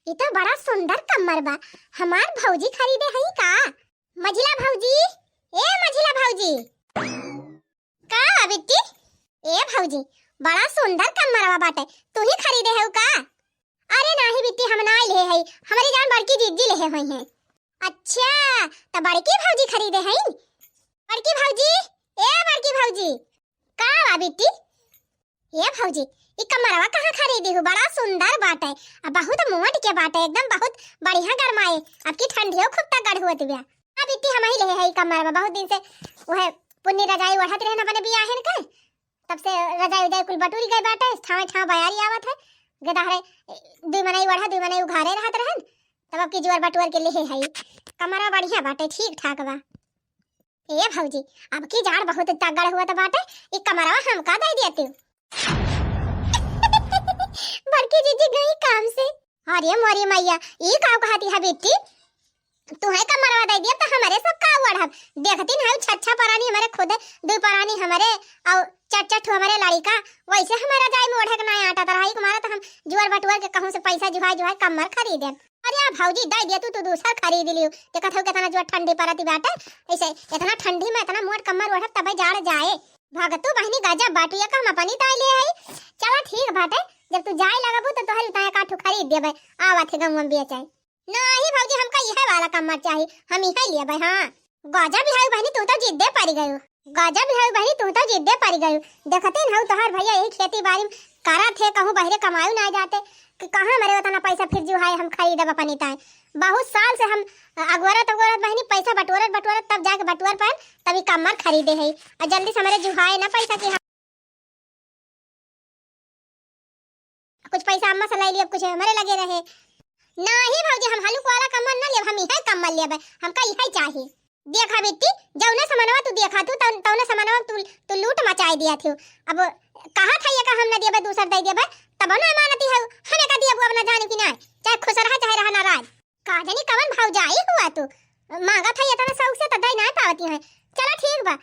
ये तो बड़ा सुंदर कमर बा। हमार भौजी खरीदे हई का? मझिला भौजी, ए मझिला भौजी, का बिट्टी? ए भौजी, बड़ा सुंदर कमरवा बाटे, तू ही खरीदे हउ का? अरे नाही बिट्टी, हम ना ले हई, हमारी जान बड़की जीजी ले हई हैं। अच्छा, त बड़की भौजी खरीदे हई? बड़की भौजी, ए बड़की भौजी, का बा बिट्टी? ए भौजी, ई कमरवा कहाँ खरीदी हो? बड़ा सुंदर बाटे, बहुत मोट के बाटे, एकदम बहुत बढ़िया गरमाए। अब की ठंडियो खूब तगड़ होत बिया। अब बिट्टी हम ही ले है ई कमरवा, बहुत दिन से ओहे पुन्नी रजाई ओढ़त रहन अपने बियाहन के, तब से रजाई उजाई कुल बटूरी गई बाटे, ठाव ठाव बयारी आवत है। गदारे दुई मनई ओढ़ा दुई मनई उघारे रहत रहन, तब अब की जुआर बटुआर के ले है कमरवा बढ़िया बाटे, ठीक ठाक बा। ए भौजी, अब की जाड़ बहुत तगड़ हुआ बाटे, ई कमरवा हमका दे देती। बड़की जीजी गई काम से। अरे मोरी मैया, ई का कहती है बेटी? तू है कमरवा दे दिया तो हमारे सब का ओढ़ब? देखती न छच्छा परानी हमारे खुद, दो परानी हमारे और चट हमारे लड़का, वैसे हमारा जाय में ओढ़े के ना आटा तरह तुम्हारा तो हम जुआर बटुआर के कहूं से पैसा जुहाय जुहाय कमर खरीदे। अरे भौजी दे दिया तू दूसरा खरीद लियो। देखत हो कितना जुआर ठंडी परती बाटे, ऐसे इतना ठंडी में इतना मोट कमर ओढ़ब तबे जाड़ जाए। भगतू बहनी गजब बाटू का हम अपनी ताई ले आई। चला ठीक बाटे, जब तू जाए लगबू तो तोहरी उताया काठू खरीद देबे। आवत है गम बेचाई। नहीं भौजी, हमका यह वाला कमर चाहिए, हम यही लेबे। हां गजब है बहनी, तू तो जिद्दे पड़ गयो। गजब है बहनी, तू तो जिद्दे पड़ गयो। देखते न हो तोहर भैया यही खेती बाड़ी में करत है, कहूं बहरे कमाऊ ना जाते कि कहां मरे उतना पैसा फिर जो है हम खरीदब अपनी ताई। बहुत साल से हम अगवरत बहनी पैसा बटोरत तब जाके बटुआर पर तभी कमर खरीदे है। और जल्दी से हमारे जुहाए ना पैसा की कुछ पैसा अम्मा से ले लिया, कुछ हमारे लगे रहे। नहीं भौजी, हम हलुक वाला कमर ना लेब, हम यही कमर लेबे, हमका यही चाहिए। देखा बेटी, जौने समानवा तू देखा तू तौने समानवा तू लूट मचाई दिया थी। अब कहा था ये का हम ना देबे, दूसर दे देबे, तब ना मानती है हमें का दिया अब ना जाने की ना, चाहे खुश रहा चाहे रहा नाराज। का जानी कवन भौजाई हुआ तू, मांगा था इतना शौक से तो दे ना पावती है। चलो ठीक बा,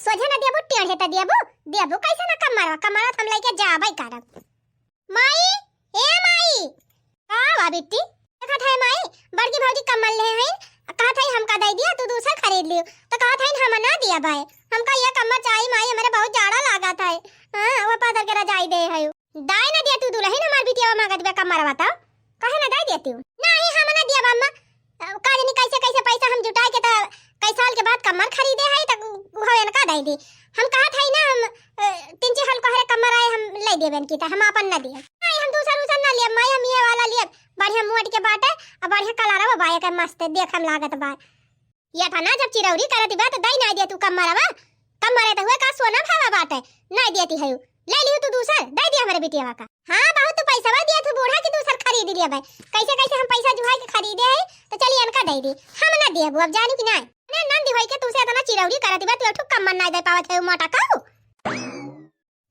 सोझे ना देबू टेढ़े त देबू कैसे ना कमरवा हम लेके जाबे करब। माई, ए माई, का बा बेटी? देखा था माई, बड़की भौजी कमल ले हैं, कहा था हमका दे दिया, तू दूसरा खरीद लियो। तो कहा था हम ना दिया भाई, हमका ये कमर चाहिए माई, हमारे बहुत जाड़ा लगा था। हां वो पादर के रजाई दे है, दाई ना दिया तू दुल्हन हमार बिटिया मांगत बे कमर बताओ, कहे ना दे देती हूं। नहीं हम ना दिया अम्मा, का जानी कैसे पैसा हम जुटाए के त कई साल के बाद कमर खरीदे है त होए ना का दे दी। हम कहा था ना हम तीन चार हल कहरे कमर आए हम ले देबेन की त हम अपन ना दिए। नहीं हम दूसरा ना लिए माई, हम ये वाला लिए बढ़िया मोट के बाटे और बढ़िया कलरवा बाया के मस्त देखम लागत बा। ये था ना जब चिरौरी करती बात दई ना दिया तू कमरवा, कमरे त हुए का सोना भावा बाटे नहीं देती है, ले लियो तू दूसर दे दिया हमारे बिटिया का। हां बहुत तू पैसा दिया तू बूढ़ा की दूसर खरीद लिया भाई, कैसे हम पैसा जुहाई के खरीदे है तो चलिए इनका दे दी, हम ना देबू अब जानी कि नहीं। ना नंदी भाई के तू से इतना चिरौरी करती बात तू कमर ना दे पावत है मोटा काऊ।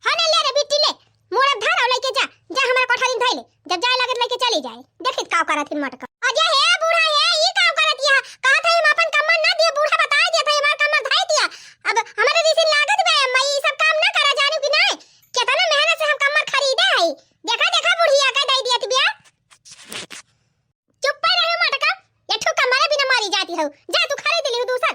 हने ले रे बिट्टी ले, मोड़ धर और लेके जा हमारा कोठा दिन धइले, जब जाए लगत लेके चली जाए। देखित का करत हिन मटका अजे हे बूढ़ा हे ई का करत या, कहा था हम अपन कमर ना दिए, बूढ़ा बता दिया था हमार कमर धइ दिया। अब हमारे दिसिन लागत बे मैं ई सब काम ना करा जानू कि नहीं, कितना मेहनत से हम कमर खरीदे है। देखा बुढ़िया का दे दिया बिया, चुप रहो मटका, ये ठो कमर बिना मारी जाती हो। जा तू खरीद लियो दूसर,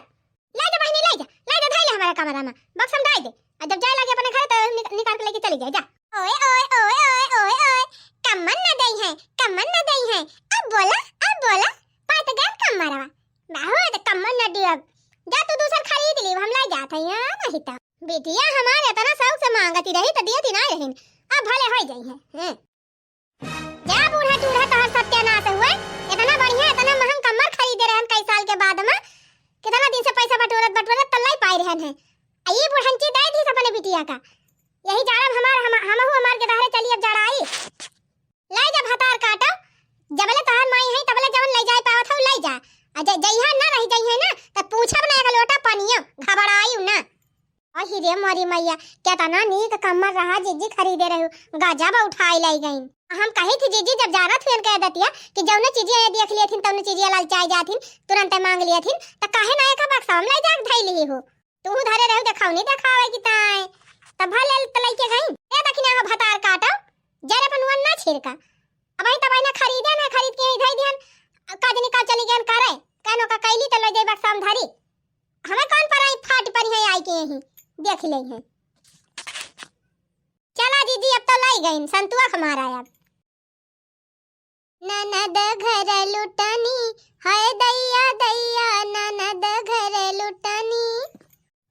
ले जा बहनी ले जा धइले हमारा कमरा में बक्स हम दे दे, और जब जाए लगे अपने घर तो निकाल के लेके चली जाए। जा ओए ओए ओए ओए ओए ओए, कमर ना दई है, कमर ना दई है, अब बोला पात गन कमरवा बाहो तो कमर ना दियो। जा तू दूसर खरीद ली, हम ले जात है यार। नहीं त बेटिया हमारे इतना शौक से मांगती रही तो दियती ना रहिन, अब भले हो जाई है। जा बूढ़ा टूढ़ा तोहर सत्यानाश हुए, इतना बढ़िया इतना महंगा कमर खरीदे रहन कई साल के बाद में, कितना दिन से पैसा बटोरत तल्लाई पाई रहन है। ये बुढ़ंची दे दी अपने बिटिया का, यही जाड़म हमार के दाहरे चली अब जड़ाई ले जा भतार काटो, जबले तोहर माई है तबले जवन ले जाए पावत हो ले जा, अजय जइहा ना रह जइहे ना त पूछब ना एक लोटा पानियो घबराई ना। अहि रे मोरी मैया, क्या तना नीक कमर रहा जीजी खरीदे रहू, गजब उठाई लाई गई। हम कही थी जीजी जब जारत हुन कह दतिया कि जौने चीजें देख लियथिन तौने चीजें ललचाई जाथिन, तुरंत मांग लियथिन त काहे ना एक बक्सा हम ले जा धई ली हो। तू धरे रहू देखाऊ नहीं देखावे की ताई तब भले तलाई के गई ए दखिना हो भतार काटो जरे पनुआ ना छिरका। अब अबे तब ना खरीदे ना खरीद के इधर ध्यान काजनी का चली गन करे कानो का कैली त ले जाई बा समधारी हमें कौन पर आई फाट पर है आई के यही देख ले है। चला दीदी अब तो लाई गई संतुआ हमारा अब ननद घर लुटनी हाय दैया दैया ननद घर लुटनी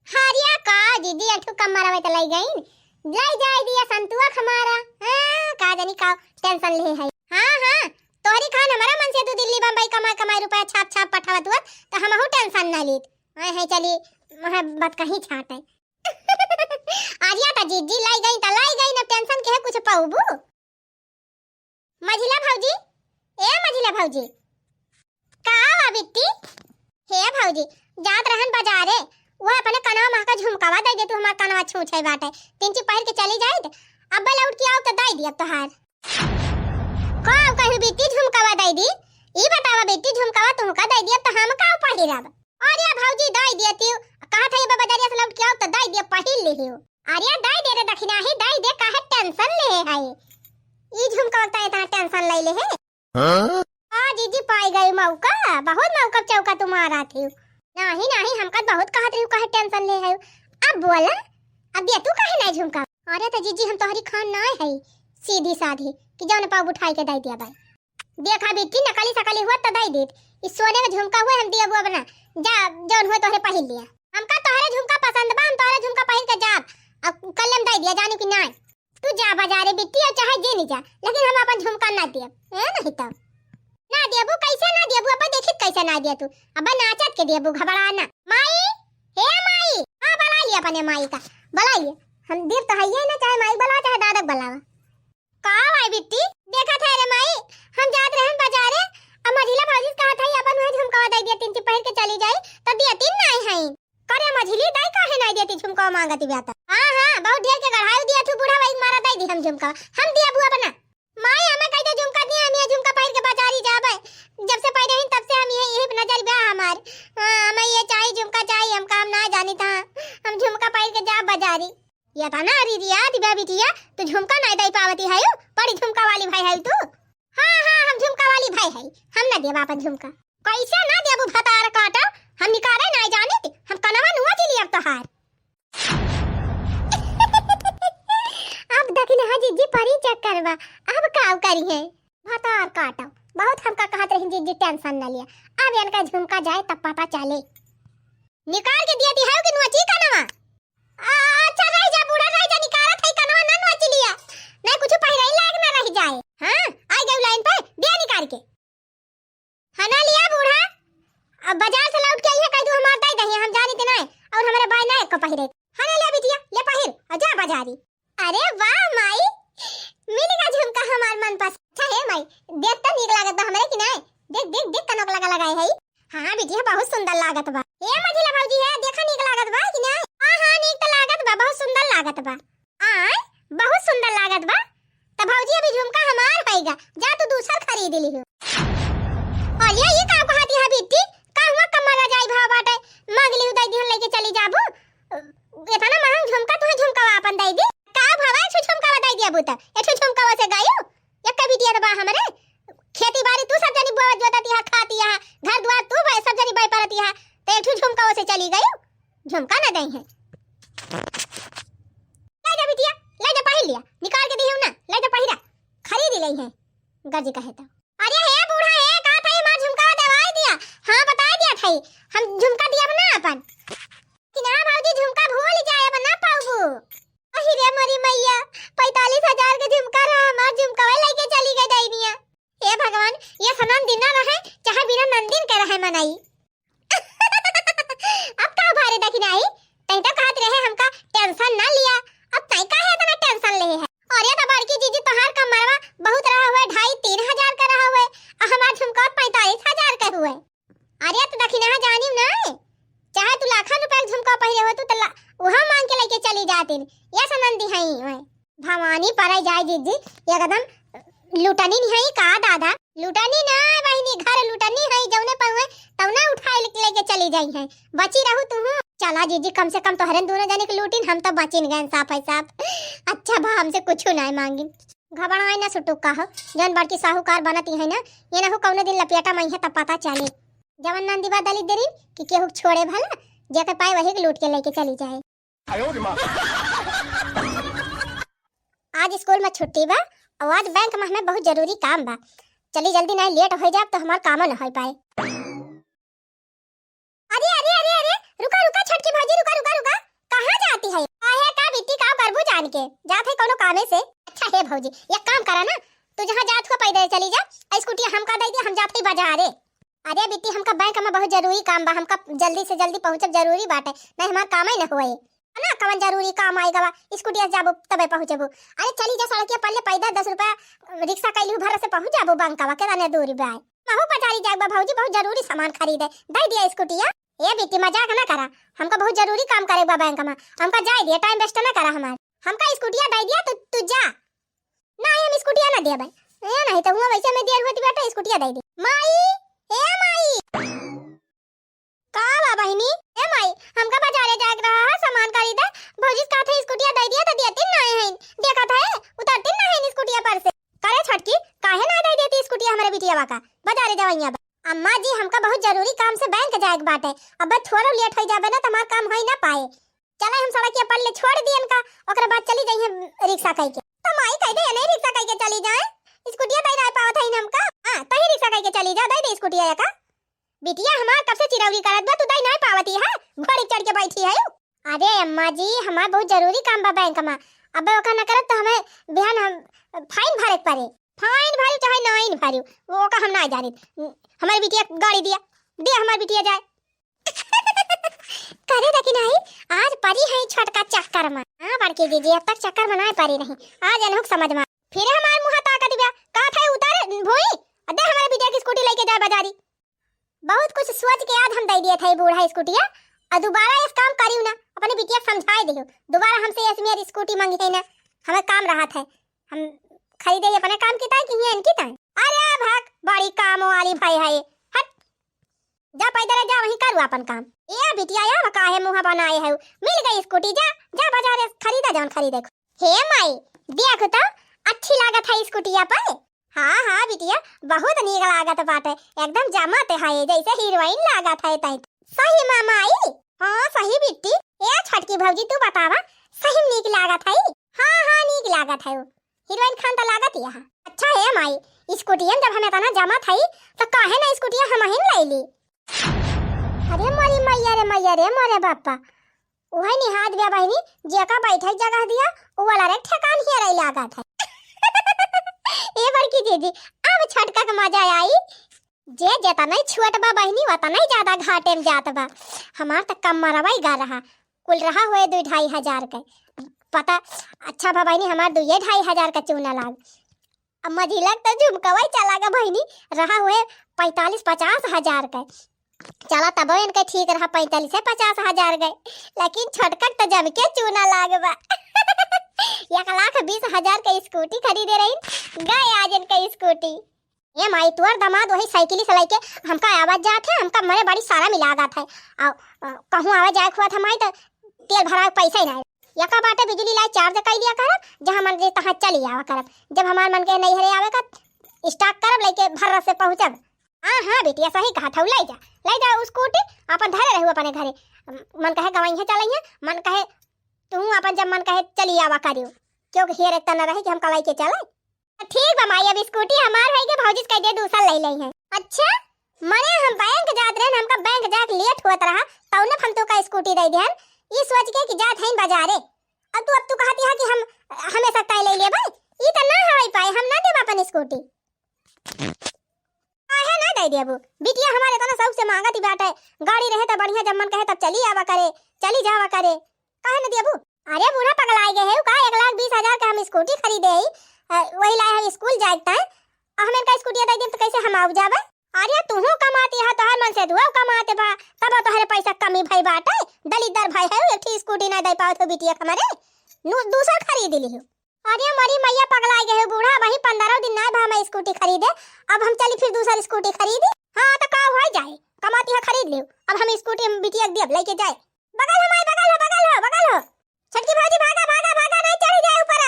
हारिया का दीदी अठू कम मारा तो लाई गई लाई जाए दिया संतुआ हमारा हां का जानी का टेंशन ले है। हां तोहरी खान हमारा मन से तू दिल्ली बम्बई कमाई रुपया छाप छाप पठावत हुआ तो हम हूं टेंशन ना लीत है चली मोहब्बत कहीं छाट है आजिया ता जीजी लाई गई ना टेंशन के है कुछ पाऊबू। मझिला भौजी ए मझिला भौजी का हुआ बिट्टी हे भौजी जात रहन बाजारे वो अपने कनवा मां का झुमकावा दे दे तू हमार कनवा छूछे बाटे तीन ची पहिर के चली जाए अब लौट के आओ तो दई दी अब तोहार का कहू बिट्टी झुमकावा दई दी ई बतावा बिट्टी झुमकावा तू का दई दी अब तो हम का पहिरब अरे भौजी दई देती कहा था ये बाजारिया से लौट के आओ तो दई दे पहिर ले हो अरे दई दे रे दक्षिणा ही दई दे काहे टेंशन ले है ई झुमकावा ता इतना टेंशन ले है। हां दीदी पाई गई मौका बहुत मौका चौका तुम्हारा थी नहीं हमका बहुत कहत रही काहे टेंशन ले है अब बोला अब ये तू काहे नहीं झुमका अरे तो जीजी हम तोहरी खान ना है सीधी साधी कि जौन पाव उठाई के दई दिया भाई देखा बेटी नकली सकली हुआ तो दई देत इस सोने का झुमका हुआ हम दिया बुआ बना जा जौन हुआ तोहरे पहिर लिया हमका तोहरे झुमका पसंद बा हम तोहरे झुमका पहिर के जाब अब कलम दई दिया जाने की ना तू जा बाजारे बिट्टी और चाहे जे नहीं जा लेकिन हम अपन झुमका ना दिया है नहीं तब ना देबू कैसे ना देबू अब देखित कैसे ना दिया तू अब नाचत के देबू घबराना माई हे माई हां बुला लिया अपने माई का बुला लिया हम देर तो है ना चाहे माई बुला चाहे दादा बुलावा का भाई बिट्टी देखा था रे माई हम जात रहन बाजारे अब मझिला भौजी कहा था अपन वही झुमका दे दिया तीन पहिर के चली जाई तो दिया तीन नहीं है करे मझिली दाई काहे नहीं देती झुमका मांगती बेटा हां बहुत ढेर के गढ़ाई दिया तू बूढ़ा भाई मारा दई दी हम झुमका हम दिया बुआ बना माई हमें कह दे झुमका दिया हम ये झुमका पहिर के बाजारी जाबे जब से पैदा ही तब से हम यही नजर बा हमार हमें ये चाहिए झुमका चाहिए हम काम ना जानी था हम झुमका पहिर के जा बाजारी ये था ना रिया दिव्या बिटिया तू झुमका नहीं दई पावती है बड़ी झुमका वाली भाई है तू हां हम झुमका वाली भाई है हम ना देबा अपन झुमका कैसे ना देबू भतार काटा हम निकाले नहीं जानी हम कनवा नुआ चली अब तोहार अब दखिन हाजी जी परी चेक करवा अब का करी है भतार काटा बहुत हमका कहत रही जी टेंशन ना लिया अब इनका झुमका जाए तब पता चले निकाल के दिया थी है कि नुआ ची कनवा अच्छा रह जा बूढ़ा रह जा निकालत है कनवा ना नुआ ची लिया नहीं कुछ पहिराई लाग ना रह जाए हां आई गई लाइन पे दिया निकाल के हना लिया बूढ़ा अब बाजार से लौट के आई है कह दू हमार दई दही हम जानी ते नहीं और हमारे भाई ना को पहिरे हना ले बिटिया ले पहिर और जा बाजारी अरे वाह माई मिलेगा झुमका हमार मन पसंद अच्छा है माई देख तो नीक लागत बा हमरे कि नहीं देख कनक लगाए है हां बिटिया बहुत सुंदर लागत बा ए मझिला भौजी है देखा नीक लागत बा कि नहीं हां नीक तो लागत बा बहुत सुंदर लागत बा बहुत सुंदर लागत बा त भौजी अभी झुमका हमार होएगा जा तू दूसरा खरीद ली हो और ये का कहती है बिट्टी का हुआ कमरा जाई भाव बाटे मांग ली उदय दिन लेके चली जाबू इतना महंग झुमका तू झुमका अपन दई दी का भावा छु झुमका दई दिया बुता ए छु झुमका से गायो एक बिटिया बा हमरे खेती बाड़ी तू सब जनी बुआ जोतती है खाती है घर द्वार तू भाई सब जनी बाई परती है ते छु झुमका से चली गयो झुमका ना दई है ले जा बिटिया ले जा पहिर लिया निकाल के दिहु ना ले जा पहिरा खरीद लई है गजी कहे तो अरे हे बूढ़ा है का था मां झुमका दवाई दिया हां बता दिया था हम झुमका दिया ना अपन कि ना भौजी झुमका भूल जाए बना पाऊबू अहि रे मरी मैया 45,000 के झुमका रहा हमार झुमका लेके चली गई दैनिया हे भगवान ये सनम दिन ना रहे चाहे बिना नंदिन के रहे मनाई अब का भारे दखिन आई तई तो कहत रहे हमका टेंशन ना लिया अब तई काहे इतना टेंशन ले है और ये तो बड़की जीजी तोहार का मरवा बहुत रहा हुआ 2.5-3 का रहा हुआ और हमार झुमका 45,000 का हुआ अरे तो दखिन जानी ना चाहे तू लाखों रुपए झुमका पहिरे हो तो वहां मांग के लेके चली जाती ये सनंदी है भवानी पर जाए जीजी एकदम लुटनी नहीं है का दादा लुटनी ना बहनी घर लुटनी है जौने पर हुए तौना उठा लेके चली जाई है बची रहू तू चला जीजी कम से कम तो हरन दोनों जाने के लूटिन हम तो बचिन गए साफ है साफ अच्छा भा हमसे कुछ ना मांगी घबराए ना सुटुक्का हो, जौन बड़की साहूकार बनती है ना, ये ना हो कौनो दिन लपेटा मई है तब पता चले। जवन नंदी बा दलित देरी कि केहू छोड़े भला, जेके पाए वही के लूट के लेके चली जाए। आज स्कूल में छुट्टी बा और आज बैंक में हमें बहुत जरूरी काम बा। चली जल्दी नहीं लेट हो जाए तो हमार काम न हो पाए। अरे अरे अरे अरे रुका रुका छटकी भाजी, रुका रुका रुका, कहाँ जाती है? काहे का बिट्टी का करबू जान के जात है कोनो कामे से। अच्छा है भौजी, एक काम करा ना, तू जहाँ जात हो पैदल चली जा, स्कूटी हमका दे दे, हम जाते बाजारे। अरे बिट्टी हमका बैंक में बहुत जरूरी काम बा, हमका जल्दी से जल्दी पहुंचब जरूरी बाटे, नहीं हमार काम ही न होए ना। कवन जरूरी काम आएगा बा, स्कूटी से जाबो तबे पहुंचबो। अरे चली जा सड़किया पल्ले पैदल 10 रुपया रिक्शा कैलू भर से पहुंच जाबो बैंकवा के तने दूर बा। महू बाजारी जाबा भौजी, बहुत जरूरी सामान खरीदे, दे दिया स्कूटिया। ए बिट्टी मजाक ना करा, हमका बहुत जरूरी काम करे बा बैंक में, हमका जाए दिया, टाइम वेस्ट ना करा हमार। हमका स्कूटिया दे दिया तो तू जा। नहीं हम स्कूटिया ना देबे, ए नहीं तो हुआ वैसे में देर होती बेटा, स्कूटिया दे दे। माई ए माई का बा बहिनी, ए माई हमका बाजारे जाग रहा है सामान खरीदे, भौजी का था स्कूटिया दे दिया तो देती नहीं है, देखा था उतरती नहीं है स्कूटिया पर से। करे छटकी काहे ना दे देती स्कूटिया हमारे बिटिया का, बाजारे जावैया। अम्मा जी हमका बहुत जरूरी काम से बैंक जाए बाटे, अब थोड़ा लेट हो जाबे ना तो हमार काम होई ना पाए। चले हम सड़क पर ले छोड़ दियन का, ओकरे बाद चली जाइए रिक्शा कह के। तो माई कह दे नहीं रिक्शा कह के चली जाए, स्कूटिया दे रहा पावत है हमका। हां तो ही रिक्शा कह के चली जा, दे दे स्कूटिया का। बिटिया हमार कब से चिरौरी करत बा, तू दे नहीं पावती है, घोड़ी चढ़ के बैठी है। अरे अम्मा जी हमार बहुत जरूरी काम बा बैंक में, अब ओका ना करत तो हमें बिहान हम फाइन भरे पड़े। फाइन भरी चाहे नहीं भरी वो का हम ना जानी, हमारी बिटिया गाड़ी दिया दे, हमारी बिटिया जाए। करे देखी नहीं आज परी है छोटका चक्कर में। हां बड़की दीदी अब तक चक्कर बनाए परी नहीं, आज अनहुक समझ में फिर हमार मुंह ताकत दिया का था उतार भोई, दे हमारी बिटिया की स्कूटी लेके जाए बाजारी। बहुत कुछ सोच के आज हम दे दिए थे बूढ़ा स्कूटिया, और दोबारा इस काम करियो ना, अपनी बिटिया समझाए दियो, दोबारा हमसे ऐसी मेरी स्कूटी मांगी है ना, हमें काम रहा था, हम खरीदे अपने काम की ताई कि ये इनकी ताई। अरे भाग बड़ी काम वाली भाई है, हट जा पैदल जा वहीं करू अपन काम। ए बिटिया या काहे मुंह बनाए है, मिल गई स्कूटी, जा जा बाजार खरीदा जान खरीदे। हे माई देख तो अच्छी लागत है स्कूटिया पर। हां हां बिटिया बहुत नीक लागत बाटे, एकदम जमाते है जैसे हीरोइन लागत है तई। सही मामा आई, हां सही बिट्टी। ए छटकी भौजी तू बतावा सही नीक लागत है? हां हां नीक लागत है, हीरोइन खान तो लागत यहां। अच्छा है माई स्कूटियन जब हमें तना जमा थई तो काहे ना स्कूटिया हम ही ले ली। अरे मोरी मैया रे मोरे बापा, ओहे निहाद बिया बहिनी जेका बैठे जगह दिया ओ वाला रे ठेकान ही रही लागत है। ए बड़की दीदी अब छटका का मजा आई, जे जेता नहीं छुट बा बहिनी वता नहीं ज्यादा घाटे में जात बा। हमार तक कम मरवाई गा रहा कुल रहा हुए 2-2.5 हजार के पता। अच्छा बा बहिनी हमार 2-2.5 हजार का चूना लाग, अब मजी लगता झुमकवाई चला गा बहिनी रहा हुए 45-50 हजार का। चला तब इनके ठीक रहा 45 से 50 हजार गए, लेकिन छोटकट तो जम के चूना लाग बा। 1,20,000 का स्कूटी खरीदे रही गए आज इनका स्कूटी। ये माई तुअर दामाद वही साइकिल से लेके हमका आवाज जात है, हमका मरे बड़ी सारा मिलागत है, कहूँ आवाज जाए हुआ था माई तो तेल भरा पैसा ही नहीं। यका बाटे बिजली लाइट चार्ज कर लिया करब, जहाँ मन जे तहाँ चली आवा करब, जब हमार मन के नहीं हरे आवे का स्टार्ट करब लेके भर से पहुंचब। हां हां बेटिया सही कहा था, ले जा स्कूटी अपन धरे रहू अपने घरे, मन कहे गवाई है चलई है, मन कहे तू अपन जब मन कहे चली आवा करियो, क्योंकि हेर एक तना रहे कि हम कलाई के चले। ठीक बा माई अब स्कूटी हमार है के भौजी कह दे दूसरा ले लई है। अच्छा मने हम बैंक जात रहे, हमका बैंक जाके लेट होत रहा तौने हम तो का स्कूटी दे देहन, ई सोच के कि जात हईन बाजारे। अब तू कहती है कि हम हमेशा तय ले लेबे, ई त ना होई पाए, हम ना देब अपन स्कूटी। काहे ना दे देबू बिटिया, हमारे तना सबसे मांगती बाटे, गाड़ी रहे त बढ़िया, जब मन कहे तब चली आवा करे, चली जावा करे, काहे ना देबू। अरे बूढ़ा पगलाए गए है का 1,20,000 का हम स्कूटी खरीदे ही, वही लाए हम स्कूल जाता है, हम इनका स्कूटी दे देब तो कैसे हम आउ जाबे। अरे तू कमाती है तोहर मन से दुआ कमाते बा, तब तोहरे पैसा कमी भई बाटे, दलिदर भाई है एक ही स्कूटी ना दे पाओ तो बिटिया हमारे दूसरा खरीद ली। अरे मरी मैया पगला गए बूढ़ा, वही 15 दिन ना हम स्कूटी खरीदे, अब हम चली फिर दूसरा स्कूटी खरीदी। हाँ तो का हो जाए, कमाती है खरीद लियो, अब हम स्कूटी बिटिया देब लेके जाए। बगल हो माई बगल हो छटकी भाजी भागा भागा भागा नहीं चढ़ी जाए ऊपर।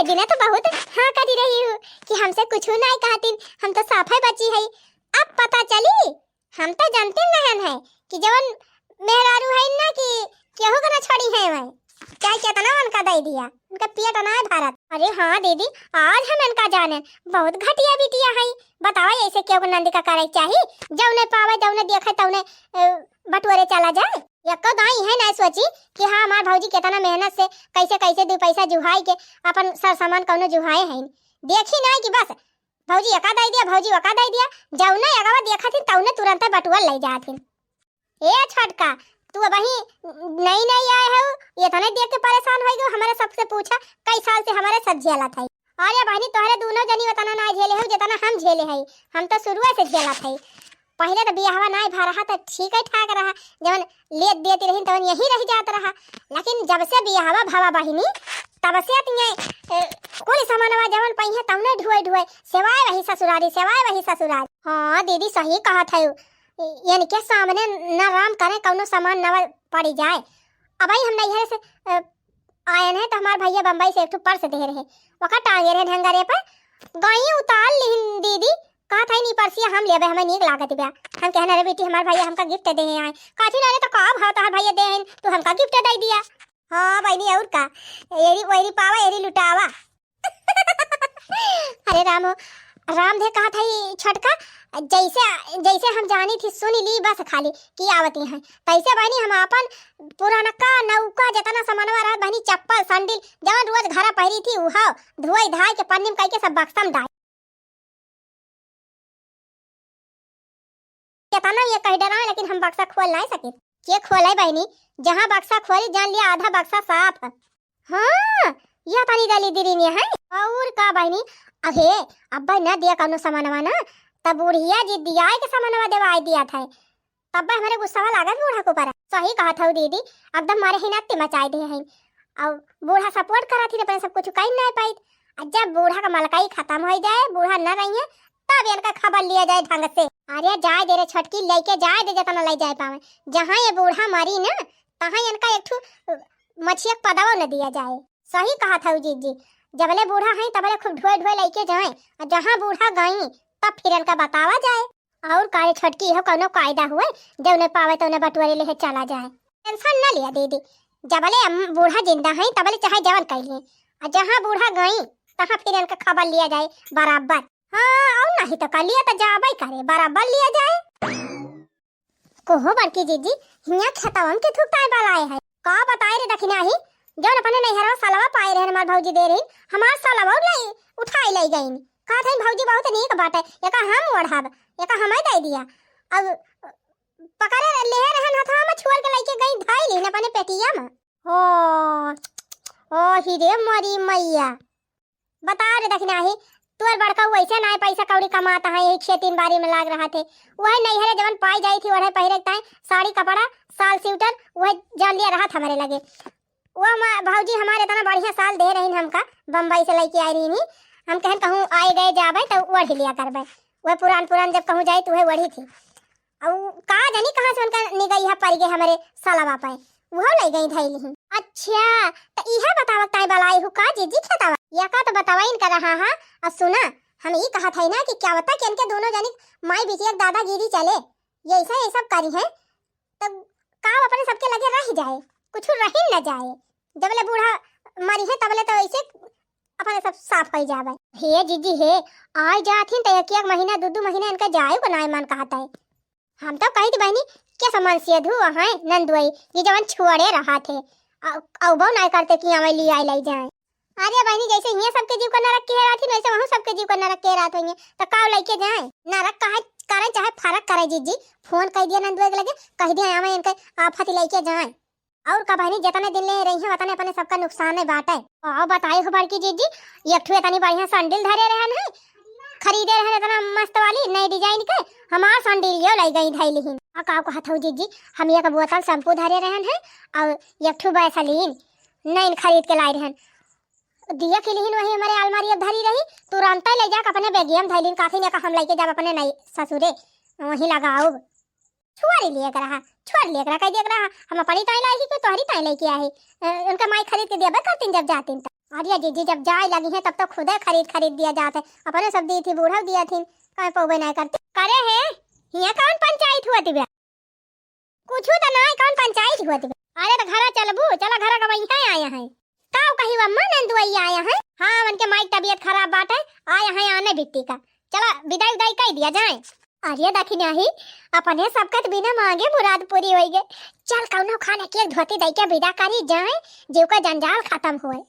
दिन तो बहुत हाँ करी रही हूँ कि हमसे कुछ नहीं कहती, हम तो साफे बची है। अब पता चली हम तो जानते नहीं है कि जवन मेहरारू है ना कि केहू का ना छोड़ी है मैं क्या कितना उनका दे दिया, उनका पेट ना है भारत। अरे हाँ दीदी आज हम इनका जाने बहुत घटिया बिटिया है। बताओ ऐसे क्यों नंदी का करे चाहिए, जौने पावे जौने देखे तौने बटुरे चला जाए। एक दाई है ना सोची कि हाँ हमार भौजी कितना मेहनत से कैसे कैसे 2 पैसा जुहाई के अपन सर सामान कौनो जुहाए हैं। देखी ना कि बस भौजी एका दे दिया, भौजी ओका दे दिया, जौने अगवा देखा थी तौने तुरंत बटुआ ले जाती। ए छटका तू वही नहीं नहीं आए हो, ये तो नहीं देख के परेशान हो गए। हमारे सबसे पूछा कई साल से हमारे सब झेला था। अरे बहनी तोहरे दोनों जनी बताना ना झेले हो जितना हम झेले हैं। हम तो शुरू से झेला था। पहले तो बियाहवा नहीं भा रहा तो ठीक है ठाक रहा, जब लेत देती रही तब यही रह जाता रहा। लेकिन जब से बियाहवा भावा बहिनी तब से कोई सामानवा जवन पहिए तब ने ढुए ढुए सेवाए वही ससुरारी, सेवाए वही ससुरारी। हाँ दीदी सही कहा था, यानी के सामने न राम करे कौनो सामान न पड़ी जाए। अब भाई हम नैहरे से आए हैं तो हमारे भैया बम्बई से एक पर्स दे रहे वक़्त टांगे रहे ढंगरे पर गई उतार ली दीदी। कहा था नहीं परसिया हम लेबे हमें नीक लागत बा। हम कहना रे बेटी हमारे भैया हमका गिफ्ट दे आए। काठी ना तो का भाव तार भैया दे तो हमका गिफ्ट दे दिया। हाँ बहनी और का एरी वही पावा एरी लुटावा। अरे राम राम दे कहा था छटका जैसे जैसे हम जानी थी सुनी ली बस खाली की आवती हैं तैसे बहनी हम अपन पुराना का नौका जितना सामानवा रहा बहनी चप्पल सैंडल जवन रोज घर पहरी थी उहा धोई धाई के पन्नी में कई के सब बक्सा में डाल कितना ये कह डरा, लेकिन हम बक्सा खोल नहीं सके। के खोले बहनी जहाँ बक्सा खोली जान लिया आधा बक्सा साफ है। हाँ यह पानी डाली दीदी ने है और का बहनी अहे अब्बा न दिया कौनो सामानवा ना तब बुढ़िया जी दिया के सामानवा देवा दिया था तब हमारे गुस्सा लगा बूढ़ा को पर। सही कहा था दीदी एकदम मारे ही नाते मचाए दे हैं और बूढ़ा सपोर्ट करा थी अपने सब कुछ कहीं नहीं पाई। जब बूढ़ा का मलकाई खत्म हो जाए बूढ़ा न रही है तब इनका खबर लिया जाए ढंग से। अरे जाए दे रे छटकी लेके जाए दे जितना ले जाए पावे। जहाँ ये बूढ़ा मरी ना तहाँ इनका एक मछिया पदावा न दिया जाए। सही कहा था जी जबले बूढ़ा है तबले खूब ढोए ढोए लेके जाए और जहाँ बूढ़ा गई तब फिर इनका बतावा जाए। और काले छटकी हो कौनो कायदा हुए जब उन्हें पावे तो उन्हें बटुआरे लेके चला जाए। टेंशन न लिया दीदी जबले बूढ़ा जिंदा है तबले चाहे जवन कर लिए और जहाँ बूढ़ा गई तहाँ फिर इनका खबर लिया जाए बराबर। हाँ और नहीं तो कर लिया तो जाबे करे बराबर लिया जाए। कोहो बड़की जीजी हिया खेतवन के थुकताए वाला है का बताए रे दखिना ही जौन अपने नैहरवा सालवा पाए रहे हमार भौजी दे रही हमार सालवा लाई उठाई ले गई। कहा था भौजी बहुत नीक बात है एका हम ओढ़ाब एका हमें दे दिया। अब पकड़े ले रहन हथा में छुअल के लेके गई धाई ली अपने पेटिया में। ओ हिरे मरी मैया बता रे दखिना ही तोर बड़का वैसे ना पैसा कौड़ी कमाता है एक खेती बारी में लाग रहा थे वह नैहरे जवन पाई जाई थी वह पहरे ताई साड़ी कपड़ा साल स्वेटर वह जान लिया रहा था हमारे लगे। वो भौजी हमारे इतना बढ़िया साल दे रही हमका बम्बई से लेके आई रही हम कहन कहूँ आए गए जाबे तो वढ़ लिया करबे वह पुरान जब कहूँ जाए तो वह वढ़ी थी और का जानी कहाँ से उनका निगई है पड़ गए हमारे साला पाए वो ले गई धैली। अच्छा तो यह बतावा ताई बलाई हूँ का जीजी खेतावा या का तो बतावा इनका रहा है। और सुना हम ये कहा था ना कि क्या बता कि इनके दोनों जानी माई बिटिया दादागिरी चले ये ऐसा ये सब करी है तब काम अपने सबके लगे रह जाए कुछ रही न जाए। जबले बूढ़ा मरी है तबले तो ऐसे अपने सब साफ हो जावे। हे जीजी हे आए जाथिन तो एक महीना 2 महीना इनका जाए को नाय मन कहता है। हम तो कही थी बहनी क्या समझ से धु है नंदुई ये जवन छोड़े रहा थे औ बहु ना करते कि हमें ले आई लाई जाए। अरे बहनी जैसे ये सबके जीव को नरक के रहा थी वैसे वहाँ सबके जीव को नरक के रहा होंगे तो काव लेके जाए नरक कहे करे चाहे फर्क करे जीजी फोन कह दिया नंदुई के लगे कह दिया हमें इनके आफत लेके जाए। और का बहनी जितने दिन ले रही है उतने अपने सबका नुकसान है बाटे। और बताए हो बड़की जीजी एक ठो इतनी बढ़िया सैंडल धरे रहन है खरीदे रहन इतना मस्त वाली नई डिजाइन के हमार सैंडल यो ले गई धैली ही। आ का कहत हो जीजी हम एक बोतल शैम्पू धरे रहन है और एक ठो वैसलीन नई खरीद के लाए रहन दिया के लिए वही हमारे अलमारी अब धरी रही तुरंत ले जा अपने बैगिया में धैलीन काफी ने हम लेके जब अपने नई ससुरे वही लगाओ छुआरी लिए रहा छोड़ लिया कह दिया रहा हम अपनी ताई लाई को तोहरी ताई लेके आई उनका माई खरीद के दिया करतीन जब जातीन अरे जीजी जब जाए लगी है तब तो खुद खरीद दिया जाता है। अपने सब दी थी, बूढ़ा दिया थी, कहीं पौवे नहीं करते करे है। यहाँ कौन पंचायत हुआ थी? कुछ तो ना कौन पंचायत हुआ थी? अरे तो घर चलबू, चला घर का वहीं आया है का कही अम्मा नंदुआई आया है। हाँ उनके माई तबीयत खराब बात है, आया है आने बिट्टी का। चला विदाई विदाई कह दिया जाए। अरे देखी नहीं अपने सबका बिना मांगे मुराद पूरी हो गई। चल कौनो खाने की एक धोती दई के विदा करी जाए, जीव का जंजाल खत्म हुए।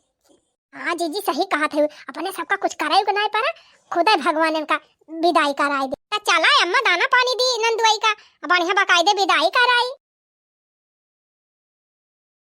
हाँ जीजी सही कहा थे, अपने सबका कुछ कराई को नहीं पारा, खुद भगवान का विदाई कराई दे। चला अम्मा दाना पानी दी नंदुआई का, बढ़िया बकायदे विदाई कराई।